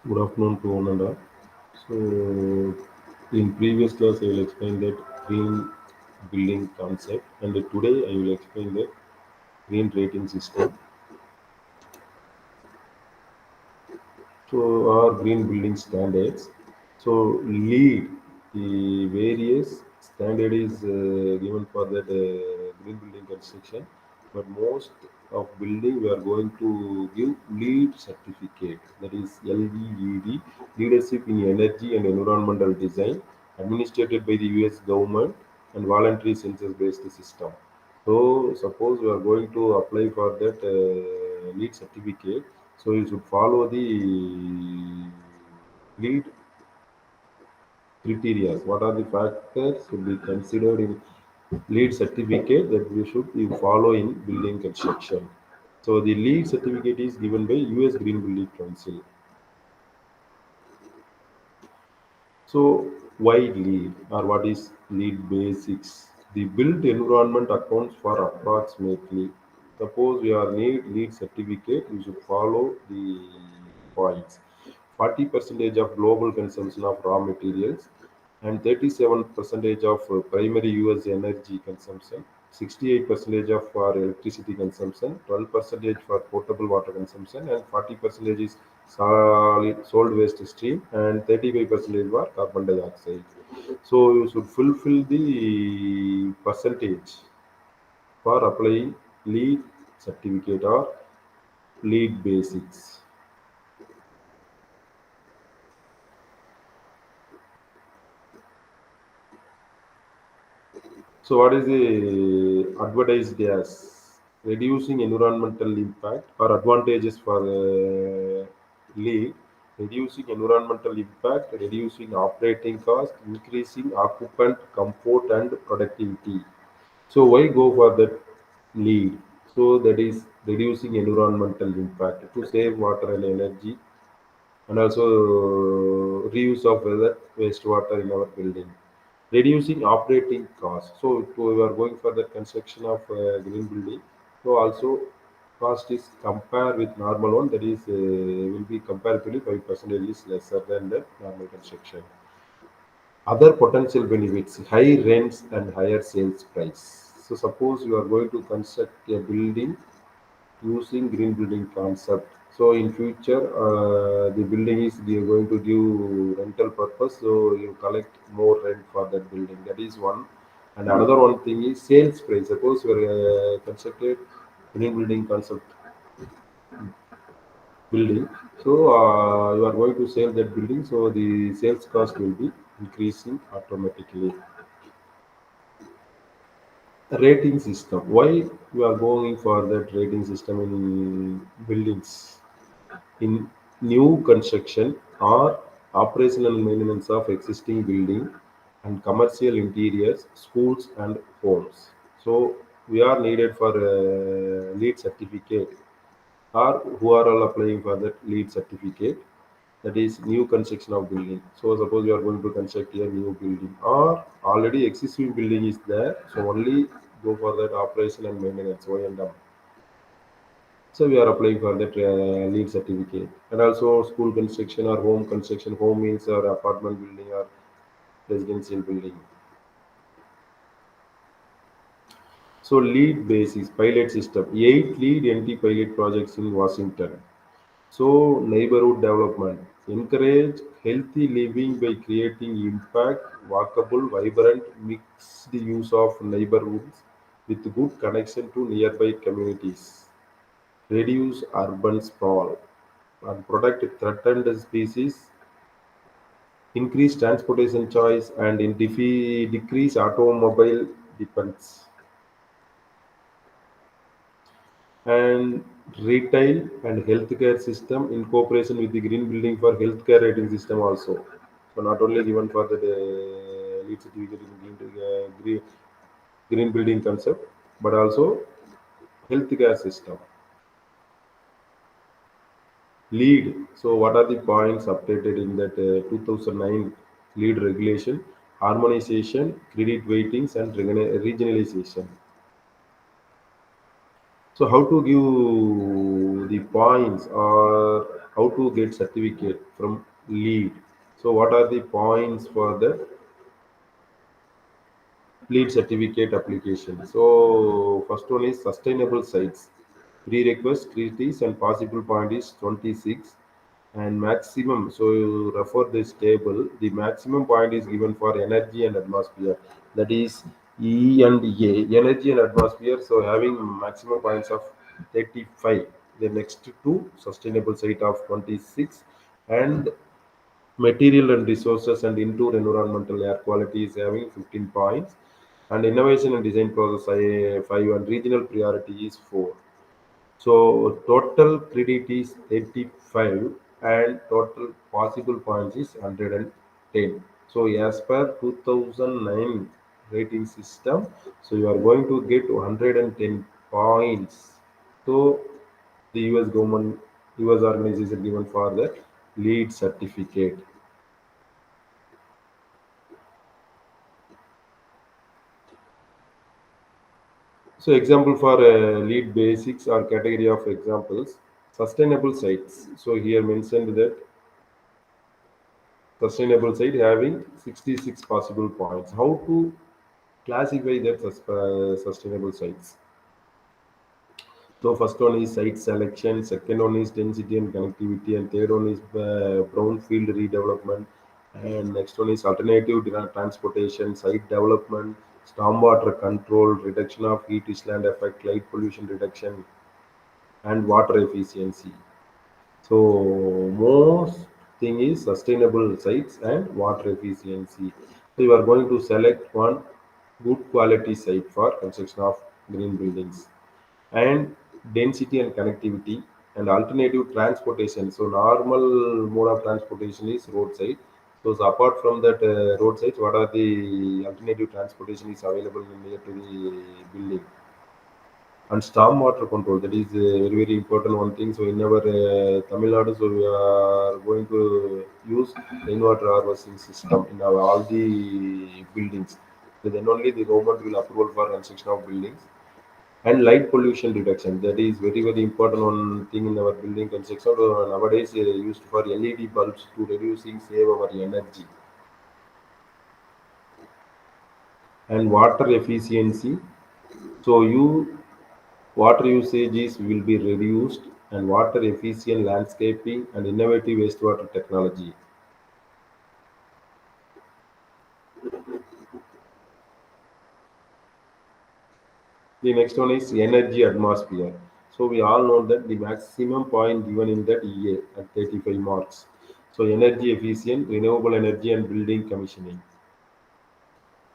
Good afternoon to one and all. So, in previous class, I will explain that green building concept, and today I will explain the green rating system. So, our green building standards. So, lead the various standard is given for that green building construction, but most of building we are going to give LEED certificate. That is LEED, Leadership in Energy and Environmental Design, administered by the US government and voluntary census-based system. So, suppose we are going to apply for that LEED certificate, so you should follow the lead criteria. What are the factors should be considered in lead certificate that we should you follow in building construction? So the lead certificate is given by US Green Building Council. So why lead or what is lead basics? The built environment accounts for approximately. Suppose we are need lead certificate, you should follow the points. 40 percentage of global consumption of raw materials and 37 percentage of primary US energy consumption, 68 percentage of for electricity consumption, 12 percentage for potable water consumption, and 40 percentage is solid waste stream, and 35 percentage for carbon dioxide. So you should fulfill the percentage for applying lead certificate or lead basics. So, what is the advertised as reducing environmental impact or advantages for lead, reducing environmental impact, reducing operating cost, increasing occupant comfort and productivity. So, why go for that lead? So, that is reducing environmental impact to save water and energy, and also reuse of weather wastewater in our building, reducing operating costs. So if we are going for the construction of green building, so also cost is compared with normal one, that is will be comparatively 5% is lesser than the normal construction. Other potential benefits: high rents and higher sales price. So suppose you are going to construct a building using green building concept. So in future, the building is they are going to give rental purpose, so you collect more rent for that building. That is one. And another one thing is sales price. Suppose you are constructed green building concept building, so you are going to sell that building, so the sales cost will be increasing automatically. Rating system. Why we are going for that rating system in buildings? In new construction or operational maintenance of existing building and commercial interiors, schools and homes. So we are needed for a LEED certificate, or who are all applying for that LEED certificate, that is new construction of building. So suppose you are going to construct a new building or already existing building is there, so only go for that operation and maintenance O&M. So we are applying for that LEED certificate, and also school construction or home construction. Home means or apartment building or residential building. So LEED basis pilot system. 8 LEED NT pilot projects in Washington. So neighborhood development. Encourage healthy living by creating impact, walkable, vibrant, mixed use of neighborhoods with good connection to nearby communities. Reduce urban sprawl and protect threatened species, increase transportation choice, and decrease automobile dependence. And retail and healthcare system in cooperation with the green building for healthcare rating system also. So not only given for the LEED certificate in green building concept, but also healthcare system. Lead. So, what are the points updated in that 2009 lead regulation? Harmonization, credit weightings, and regionalization. So, how to give the points or how to get certificate from lead. So what are the points for the lead certificate application? So first one is sustainable sites. Prerequisite treaties and possible point is 26 and maximum. So you refer this table. The maximum point is given for energy and atmosphere. That is E and A, energy and atmosphere. So having maximum points of 35. The next two sustainable site of 26 and material and resources and indoor environmental air quality is having 15 points and innovation and design process 5 and regional priority is 4. So total credit is 85 and total possible points is 110. So as per 2009 rating system, so you are going to get 110 points. So the US government, US organization given for the lead certificate. So example for lead basics or category of examples, sustainable sites. So here mentioned that sustainable site having 66 possible points. How to classify that sustainable sites? So first one is site selection, second one is density and connectivity, and third one is brownfield redevelopment, and next one is alternative transportation, site development, stormwater control, reduction of heat island effect, light pollution reduction, and water efficiency. So most thing is sustainable sites and water efficiency. So you are going to select one good quality site for construction of green buildings and density and connectivity and alternative transportation. So normal mode of transportation is roadside. So, apart from that roadside, what are the alternative transportation is available near to the building? And stormwater control, that is very important one thing. So in our Tamil Nadu, so we are going to use rainwater harvesting system in our all the buildings. So then only the government will approve for construction of buildings. And light pollution reduction, that is very important one thing in our building construction. Nowadays used for LED bulbs to reducing save our energy. And water efficiency, so you water usages will be reduced and water efficient landscaping and innovative wastewater technology. The next one is energy atmosphere. So we all know that the maximum point given in that EA at 35 marks. So energy efficient, renewable energy and building commissioning.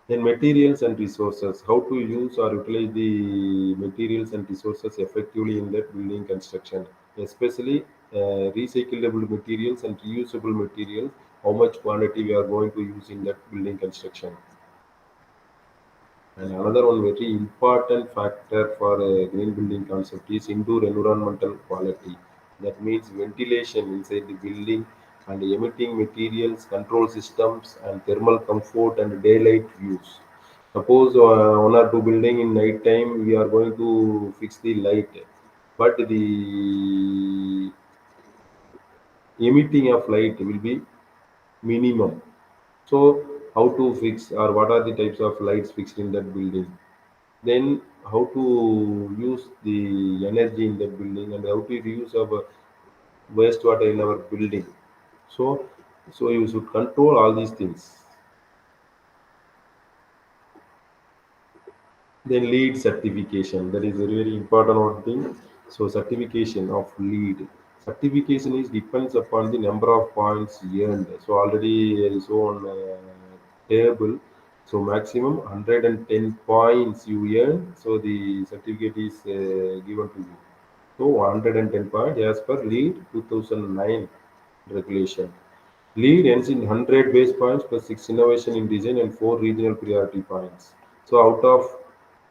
Then materials and resources, how to use or utilize the materials and resources effectively in that building construction, especially recyclable materials and reusable materials, how much quantity we are going to use in that building construction. And another one very important factor for a green building concept is indoor environmental quality. That means ventilation inside the building and emitting materials, control systems, and thermal comfort and daylight views. Suppose one or two building in night time we are going to fix the light, but the emitting of light will be minimum. So how to fix or what are the types of lights fixed in that building? Then how to use the energy in that building and how to reuse our wastewater in our building. So, so you should control all these things. Then lead certification, that is very important one thing. So certification of lead. Certification is depends upon the number of points earned. So already is on table. So maximum 110 points you earn. So the certificate is given to you. So 110 points as per lead 2009 regulation. Lead ends in 100 base points plus 6 innovation in design and 4 regional priority points. So out of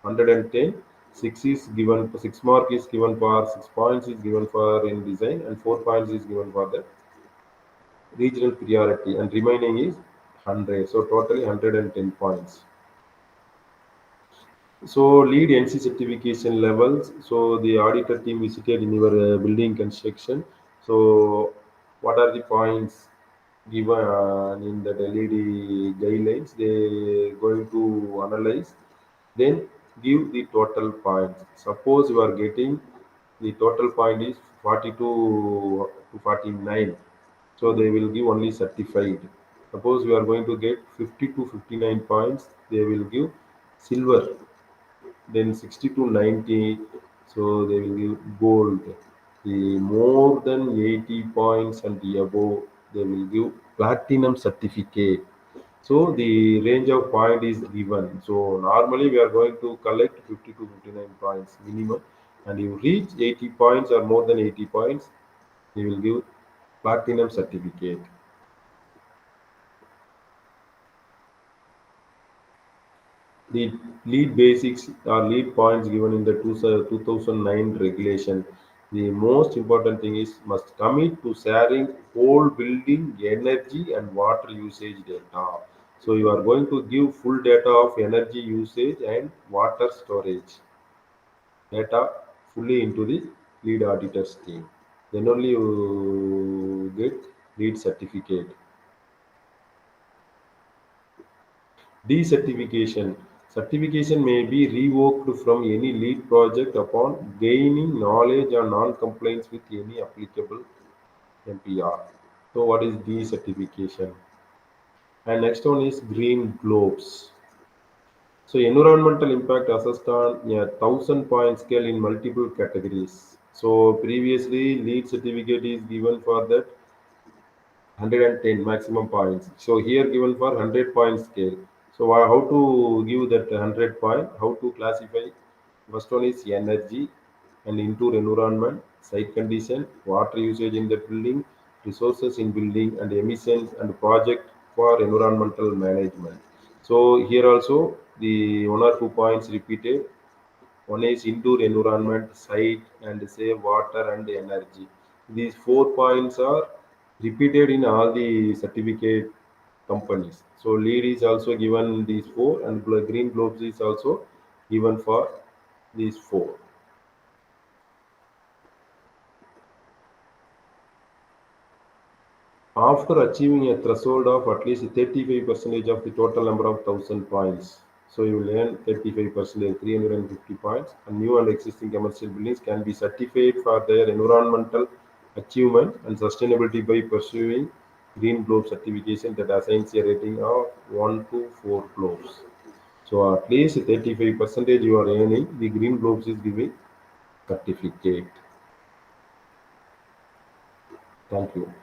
110, 6 is given, 6 mark is given for 6 points is given for in design and 4 points is given for the regional priority and remaining is 100. So totally 110 points. So lead NC certification levels. So the auditor team visited in your building construction. So what are the points given in the LED guidelines? They going to analyze, then give the total points. Suppose you are getting the total point is 42 to 49, so they will give only certified. Suppose we are going to get 50 to 59 points, they will give silver. Then 60 to 90, so they will give gold. The more than 80 points and above, they will give platinum certificate. So the range of point is given. So normally we are going to collect 50 to 59 points minimum, and you reach 80 points or more than 80 points, they will give platinum certificate. The lead basics or lead points given in the 2009 regulation. The most important thing is must commit to sharing whole building energy and water usage data. So you are going to give full data of energy usage and water storage data fully into the lead auditor's team. Then only you get lead certificate. Decertification. Certification may be revoked from any lead project upon gaining knowledge or non-compliance with any applicable MPR. So what is decertification? And next one is green globes. So environmental impact assessed on a 1,000 point scale in multiple categories. So previously lead certificate is given for that 110 maximum points. So here given for 100 point scale. So how to give that 100 point? How to classify? First one is energy and indoor environment, site condition, water usage in the building, resources in building, and emissions and project for environmental management. So here also the 1 or 2 points repeated. One is indoor environment, site, and save water and energy. These 4 points are repeated in all the certificate companies. So lead is also given these four, and green globes is also given for these four. After achieving a threshold of at least 35% of the total number of 1,000 points, so you will earn 35%, 350 points, and new and existing commercial buildings can be certified for their environmental achievement and sustainability by pursuing Green Globe certification that assigns a rating of 1 to 4 globes. So at least 35% you are earning, the Green Globes is giving certificate. Thank you.